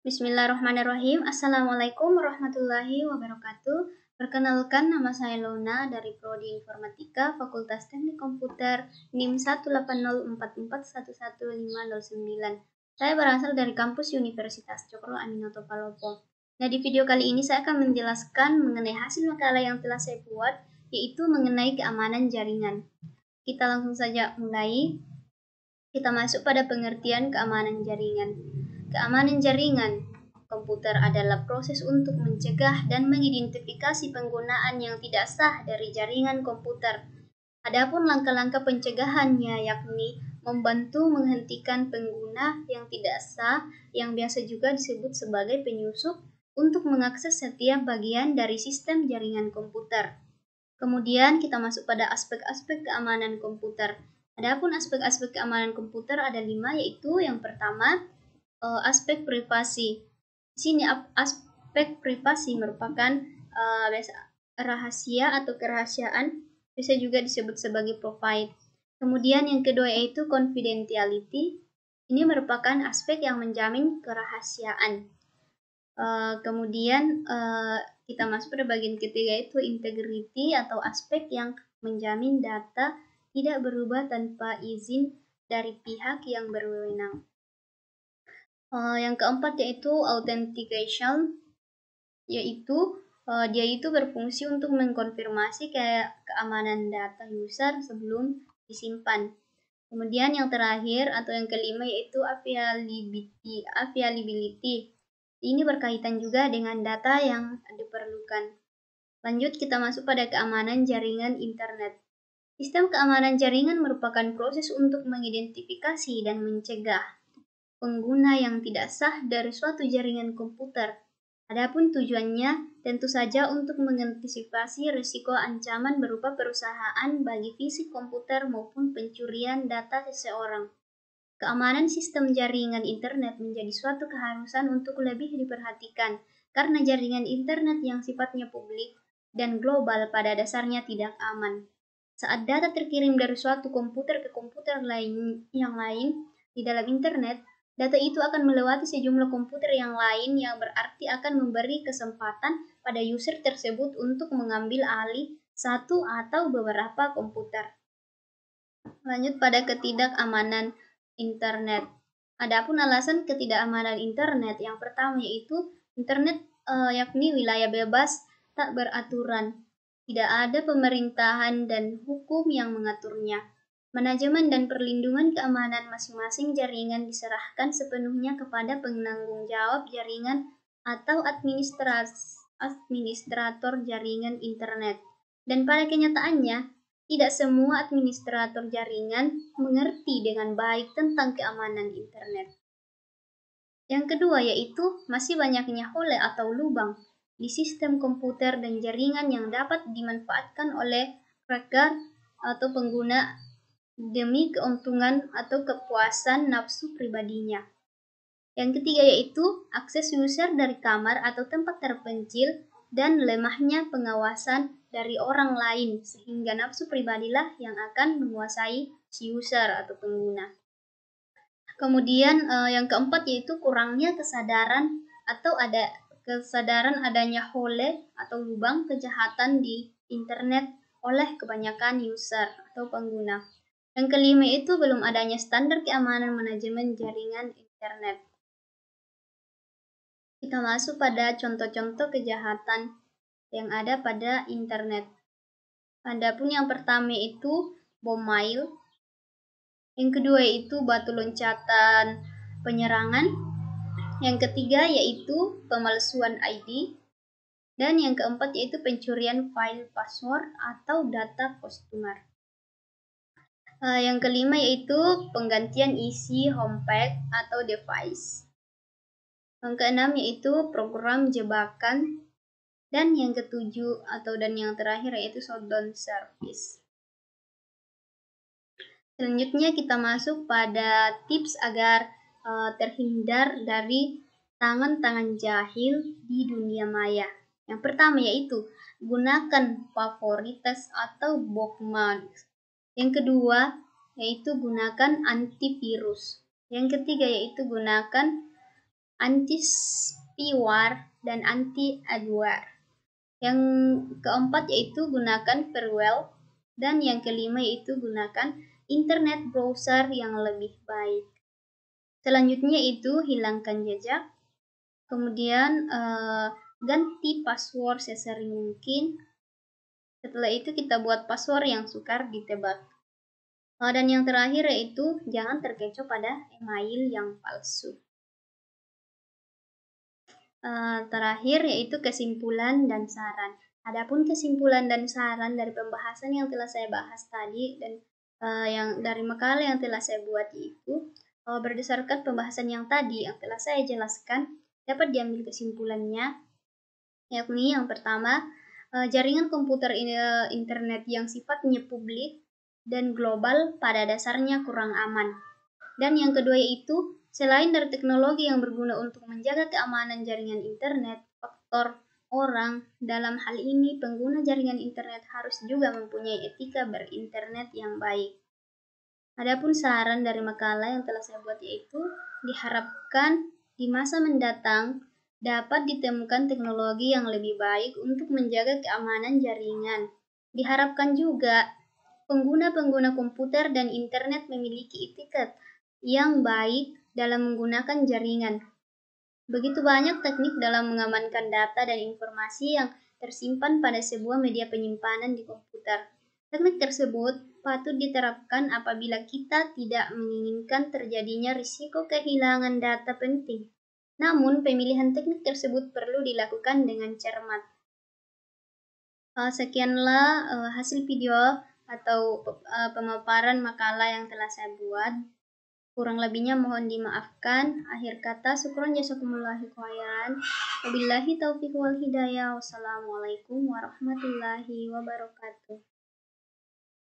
Bismillahirrahmanirrahim. Assalamualaikum warahmatullahi wabarakatuh. Perkenalkan, nama saya Lona dari Prodi Informatika Fakultas Teknik Komputer NIM 18044111509. Saya berasal dari kampus Universitas Cokro Aminoto Palopo. Nah, di video kali ini saya akan menjelaskan mengenai hasil makalah yang telah saya buat, yaitu mengenai keamanan jaringan. Kita langsung saja mulai. Kita masuk pada pengertian keamanan jaringan. Keamanan jaringan komputer adalah proses untuk mencegah dan mengidentifikasi penggunaan yang tidak sah dari jaringan komputer. Adapun langkah-langkah pencegahannya yakni membantu menghentikan pengguna yang tidak sah, yang biasa juga disebut sebagai penyusup, untuk mengakses setiap bagian dari sistem jaringan komputer. Kemudian kita masuk pada aspek-aspek keamanan komputer. Adapun aspek-aspek keamanan komputer ada 5, yaitu yang pertama, aspek privasi. Di sini aspek privasi merupakan rahasia atau kerahasiaan, bisa juga disebut sebagai profile. Kemudian yang kedua yaitu confidentiality. Ini merupakan aspek yang menjamin kerahasiaan. Kemudian kita masuk pada bagian ketiga yaitu integrity atau aspek yang menjamin data tidak berubah tanpa izin dari pihak yang berwenang. Yang keempat yaitu authentication, yaitu dia itu berfungsi untuk mengkonfirmasi keamanan data user sebelum disimpan. Kemudian yang terakhir atau yang kelima yaitu availability. Ini berkaitan juga dengan data yang diperlukan. Lanjut kita masuk pada keamanan jaringan internet. Sistem keamanan jaringan merupakan proses untuk mengidentifikasi dan mencegah pengguna yang tidak sah dari suatu jaringan komputer. Adapun tujuannya tentu saja untuk mengantisipasi risiko ancaman berupa perusahaan bagi fisik komputer maupun pencurian data seseorang. Keamanan sistem jaringan internet menjadi suatu keharusan untuk lebih diperhatikan karena jaringan internet yang sifatnya publik dan global pada dasarnya tidak aman. Saat data terkirim dari suatu komputer ke komputer yang lain di dalam internet, data itu akan melewati sejumlah komputer yang lain yang berarti akan memberi kesempatan pada user tersebut untuk mengambil alih satu atau beberapa komputer. Lanjut pada ketidakamanan internet. Adapun alasan ketidakamanan internet yang pertama yaitu internet yakni wilayah bebas tak beraturan. Tidak ada pemerintahan dan hukum yang mengaturnya. Manajemen dan perlindungan keamanan masing-masing jaringan diserahkan sepenuhnya kepada penanggung jawab jaringan atau administrator jaringan internet. Dan pada kenyataannya, tidak semua administrator jaringan mengerti dengan baik tentang keamanan internet. Yang kedua yaitu masih banyaknya hole atau lubang di sistem komputer dan jaringan yang dapat dimanfaatkan oleh hacker atau pengguna demi keuntungan atau kepuasan nafsu pribadinya. Yang ketiga yaitu akses user dari kamar atau tempat terpencil dan lemahnya pengawasan dari orang lain sehingga nafsu pribadilah yang akan menguasai si user atau pengguna. Kemudian yang keempat yaitu kurangnya kesadaran atau kesadaran adanya hole atau lubang kejahatan di internet oleh kebanyakan user atau pengguna. Yang kelima itu belum adanya standar keamanan manajemen jaringan internet. Kita masuk pada contoh-contoh kejahatan yang ada pada internet. Adapun yang pertama itu bom mail. Yang kedua yaitu batu loncatan penyerangan. Yang ketiga yaitu pemalsuan ID. Dan yang keempat yaitu pencurian file password atau data customer. Yang kelima yaitu penggantian isi homepage atau device. Yang keenam yaitu program jebakan. Dan yang ketujuh dan yang terakhir yaitu shutdown service. Selanjutnya kita masuk pada tips agar terhindar dari tangan-tangan jahil di dunia maya. Yang pertama yaitu gunakan favoritas atau bookmarks. Yang kedua yaitu gunakan antivirus. Yang ketiga yaitu gunakan anti-spyware, dan anti-adware. Yang keempat yaitu gunakan firewall, dan yang kelima yaitu gunakan internet browser yang lebih baik. Selanjutnya itu hilangkan jejak, kemudian ganti password sesering mungkin. Setelah itu kita buat password yang sukar ditebak. Dan yang terakhir yaitu jangan terkecoh pada email yang palsu. Terakhir yaitu kesimpulan dan saran. Adapun kesimpulan dan saran dari pembahasan yang telah saya bahas tadi dan yang dari makalah yang telah saya buat itu, berdasarkan pembahasan yang tadi yang telah saya jelaskan, dapat diambil kesimpulannya, yakni yang pertama, jaringan komputer internet yang sifatnya publik dan global pada dasarnya kurang aman. Dan yang kedua yaitu, selain dari teknologi yang berguna untuk menjaga keamanan jaringan internet, faktor orang dalam hal ini pengguna jaringan internet harus juga mempunyai etika berinternet yang baik. Adapun saran dari makalah yang telah saya buat yaitu, diharapkan di masa mendatang dapat ditemukan teknologi yang lebih baik untuk menjaga keamanan jaringan. Diharapkan juga pengguna-pengguna komputer dan internet memiliki etika yang baik dalam menggunakan jaringan. Begitu banyak teknik dalam mengamankan data dan informasi yang tersimpan pada sebuah media penyimpanan di komputer. Teknik tersebut patut diterapkan apabila kita tidak menginginkan terjadinya risiko kehilangan data penting. Namun, pemilihan teknik tersebut perlu dilakukan dengan cermat. Sekianlah hasil video atau pemaparan makalah yang telah saya buat. Kurang lebihnya mohon dimaafkan. Akhir kata, syukron jazakumullahu khairan. Wabillahi taufiq wal hidayah. Wassalamualaikum warahmatullahi wabarakatuh.